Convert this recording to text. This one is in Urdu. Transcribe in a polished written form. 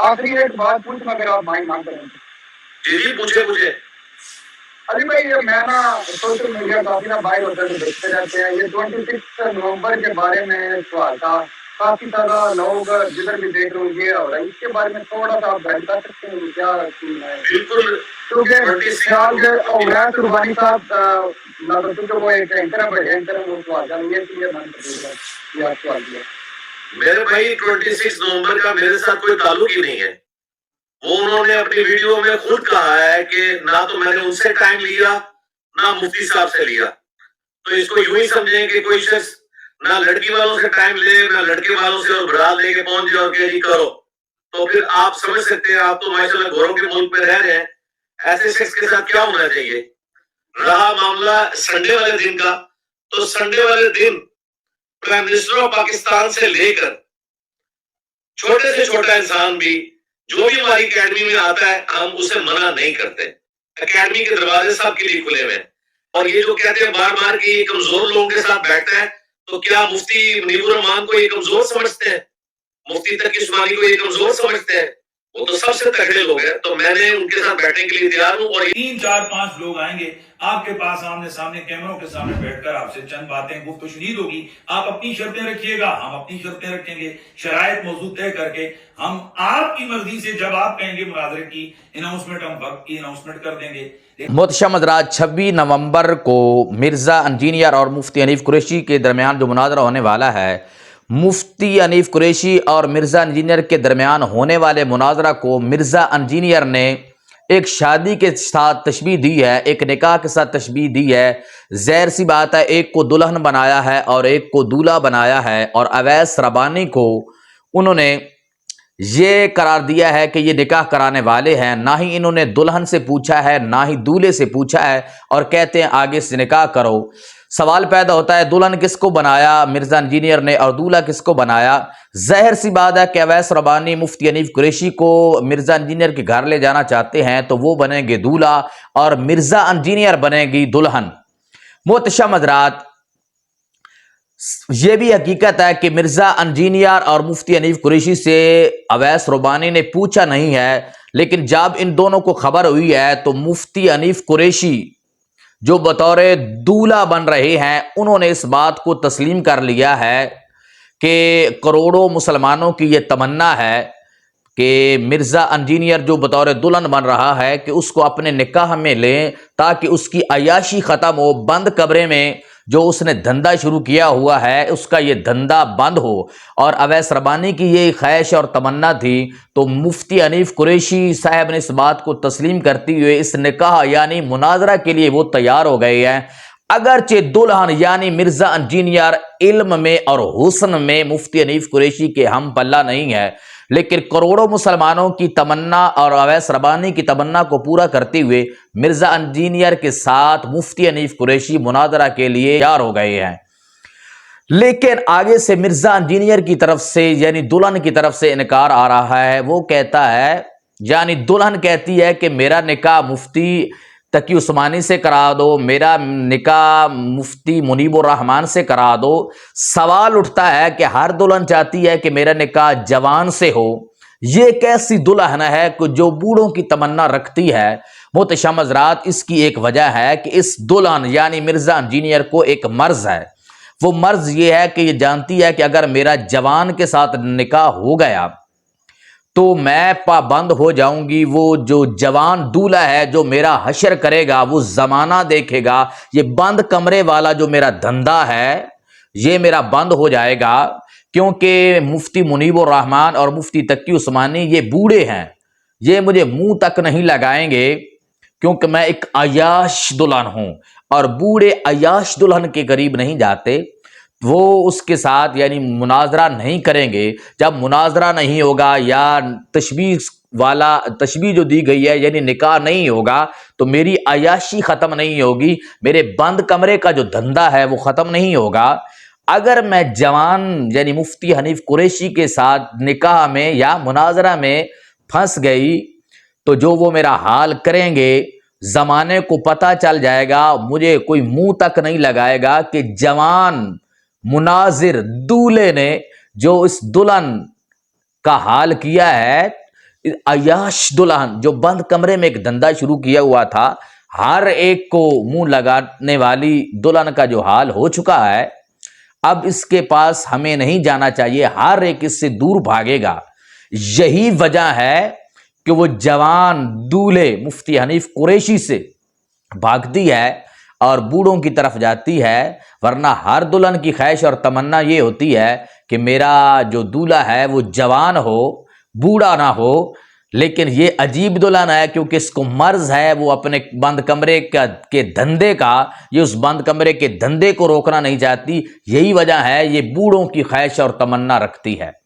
آخری ایک بات پوچھنا اگر آپ مائنڈ نہ کریں. جی جی پوچھے مجھے. علی بھائی یہ میں نا سوشل میڈیا کافی نا باہر ہوتا ہے دیکھتے رہتے ہیں. یہ 26 نومبر کے بارے میں سوال تھا, کافی زیادہ لوگ جدھر بھی دیکھ رہے ہوں یہ ہو رہا ہے, اس کے بارے میں تھوڑا سا آپ گائڈ کر سکتے ہیں کیا سین ہے؟ بالکل. کیونکہ خیال سے اویس ربانی صاحب کیونکہ وہ ایک اینکر ہے, بڑے اینکر ہیں, وہ سوال کر یہ سوال کیا. میرے بھائی 26 نومبر کا میرے ساتھ کوئی تعلق ہی نہیں ہے. وہ انہوں نے اپنی ویڈیو میں خود کہا ہے کہ نہ تو میں نے ان سے ٹائم لیا نہ مفتی صاحب سے لیا. تو اس کو یوں ہی سمجھیں کہ کوئی شخص نہ لڑکی والوں سے ٹائم لے نہ لڑکے والوں سے اور برات لے کے پہنچ جائے اور کہ جی کرو, تو پھر آپ سمجھ سکتے ہیں, آپ تو ماشاءاللہ گوروں کے ملک میں رہ رہے ہیں, ایسے شخص کے ساتھ کیا ہونا چاہیے. رہا معاملہ سنڈے والے دن کا, تو سنڈے والے دن پرائم منسٹر آف پاکستان سے لے کر چھوٹے سے چھوٹا انسان بھی جو بھی ہماری اکیڈمی میں آتا ہے ہم اسے منع نہیں کرتے. اکیڈمی کے دروازے سب کے لیے کھلے ہوئے ہیں. اور یہ جو کہتے ہیں بار بار کہ یہ کمزور لوگوں کے ساتھ بیٹھتا ہے, تو کیا مفتی منیب الرحمان کو یہ کمزور سمجھتے ہیں؟ مفتی تقی عثمانی کو یہ کمزور سمجھتے ہیں؟ وہ تو سب سے تگڑے لوگ ہیں. تو میں نے ان کے ساتھ بیٹھنے کے لیے تیار ہوں. اور 3 4 5 لوگ آئیں گے آپ کے پاس آمنے سامنے کیمروں کے سامنے بیٹھ کر آپ سے چند باتیں گفت و شنید ہوگی. آپ اپنی شرطیں رکھیے گا, ہم اپنی شرطیں رکھیں گے, شرائط موضوع طے کر کے ہم آپ کی مرضی سے جب آپ کہیں گے مناظرے کی اناؤنسمنٹ, ہم وقت کی اناؤنسمنٹ کر دیں گے. محتشم حضرات, 26 نومبر کو مرزا انجینئر اور مفتی حنیف قریشی کے درمیان جو مناظرہ ہونے والا ہے, مفتی حنیف قریشی اور مرزا انجینئر کے درمیان ہونے والے مناظرہ کو مرزا انجینئر نے ایک شادی کے ساتھ تشبیہ دی ہے, ایک نکاح کے ساتھ تشبیہ دی ہے. ظاہر سی بات ہے, ایک کو دلہن بنایا ہے اور ایک کو دولہا بنایا ہے, اور اویس ربانی کو انہوں نے یہ قرار دیا ہے کہ یہ نکاح کرانے والے ہیں. نہ ہی انہوں نے دلہن سے پوچھا ہے نہ ہی دولہے سے پوچھا ہے, اور کہتے ہیں آگے سے نکاح کرو. سوال پیدا ہوتا ہے دلہن کس کو بنایا مرزا انجینئر نے اور دولہا کس کو بنایا. ظاہر سی بات ہے کہ اویس ربانی مفتی حنیف قریشی کو مرزا انجینئر کے گھر لے جانا چاہتے ہیں, تو وہ بنیں گے دولہا اور مرزا انجینئر بنے گی دلہن. محتشم حضرات, یہ بھی حقیقت ہے کہ مرزا انجینئر اور مفتی حنیف قریشی سے اویس ربانی نے پوچھا نہیں ہے, لیکن جب ان دونوں کو خبر ہوئی ہے تو مفتی حنیف قریشی جو بطور دولہا بن رہے ہیں انہوں نے اس بات کو تسلیم کر لیا ہے کہ کروڑوں مسلمانوں کی یہ تمنا ہے کہ مرزا انجینئر جو بطور دلہن بن رہا ہے کہ اس کو اپنے نکاح میں لیں تاکہ اس کی عیاشی ختم ہو, بند کمرے میں جو اس نے دھندا شروع کیا ہوا ہے اس کا یہ دھندا بند ہو. اور اویس ربانی کی یہ خواہش اور تمنا تھی, تو مفتی حنیف قریشی صاحب نے اس بات کو تسلیم کرتے ہوئے اس نکاح یعنی مناظرہ کے لیے وہ تیار ہو گئے ہیں. اگرچہ دلہن یعنی مرزا انجینئر علم میں اور حسن میں مفتی حنیف قریشی کے ہم پلہ نہیں ہے, لیکن کروڑوں مسلمانوں کی تمنا اور اویس ربانی کی تمنا کو پورا کرتے ہوئے مرزا انجینئر کے ساتھ مفتی حنیف قریشی مناظرہ کے لیے تیار ہو گئے ہیں. لیکن آگے سے مرزا انجینئر کی طرف سے یعنی دلہن کی طرف سے انکار آ رہا ہے. وہ کہتا ہے یعنی دلہن کہتی ہے کہ میرا نکاح مفتی تقی عثمانی سے کرا دو, میرا نکاح مفتی منیب الرحمان سے کرا دو. سوال اٹھتا ہے کہ ہر دلہن چاہتی ہے کہ میرا نکاح جوان سے ہو, یہ کیسی دلہن ہے کہ جو بوڑھوں کی تمنا رکھتی ہے. محتشم حضرات, اس کی ایک وجہ ہے کہ اس دلہن یعنی مرزا انجینئر کو ایک مرض ہے. وہ مرض یہ ہے کہ یہ جانتی ہے کہ اگر میرا جوان کے ساتھ نکاح ہو گیا تو میں پابند ہو جاؤں گی. وہ جو جوان دولہا ہے جو میرا حشر کرے گا, وہ زمانہ دیکھے گا, یہ بند کمرے والا جو میرا دھندا ہے یہ میرا بند ہو جائے گا. کیونکہ مفتی منیب الرحمان اور مفتی تقی عثمانی یہ بوڑھے ہیں, یہ مجھے منہ تک نہیں لگائیں گے کیونکہ میں ایک عیاش دلہن ہوں, اور بوڑھے عیاش دلہن کے قریب نہیں جاتے. وہ اس کے ساتھ یعنی مناظرہ نہیں کریں گے. جب مناظرہ نہیں ہوگا یا تشبیہ جو دی گئی ہے یعنی نکاح نہیں ہوگا تو میری عیاشی ختم نہیں ہوگی, میرے بند کمرے کا جو دھندا ہے وہ ختم نہیں ہوگا. اگر میں جوان یعنی مفتی حنیف قریشی کے ساتھ نکاح میں یا مناظرہ میں پھنس گئی تو جو وہ میرا حال کریں گے زمانے کو پتہ چل جائے گا, مجھے کوئی منہ تک نہیں لگائے گا کہ جوان مناظر دولہے نے جو اس دلہن کا حال کیا ہے عیاش دلہن جو بند کمرے میں ایک دھندا شروع کیا ہوا تھا، ہر ایک کو منہ لگانے والی دلہن کا جو حال ہو چکا ہے، اب اس کے پاس ہمیں نہیں جانا چاہیے، ہر ایک اس سے دور بھاگے گا۔ یہی وجہ ہے کہ وہ جوان دولہے مفتی حنیف قریشی سے بھاگتی ہے اور بوڑھوں کی طرف جاتی ہے، ورنہ ہر دلہن کی خواہش اور تمنا یہ ہوتی ہے کہ میرا جو دولہا ہے وہ جوان ہو، بوڑھا نہ ہو۔ لیکن یہ عجیب دلہن ہے، کیونکہ اس کو مرض ہے، وہ اپنے بند کمرے کے دھندے کا، یہ اس بند کمرے کے دھندے کو روکنا نہیں چاہتی۔ یہی وجہ ہے یہ بوڑھوں کی خواہش اور تمنا رکھتی ہے۔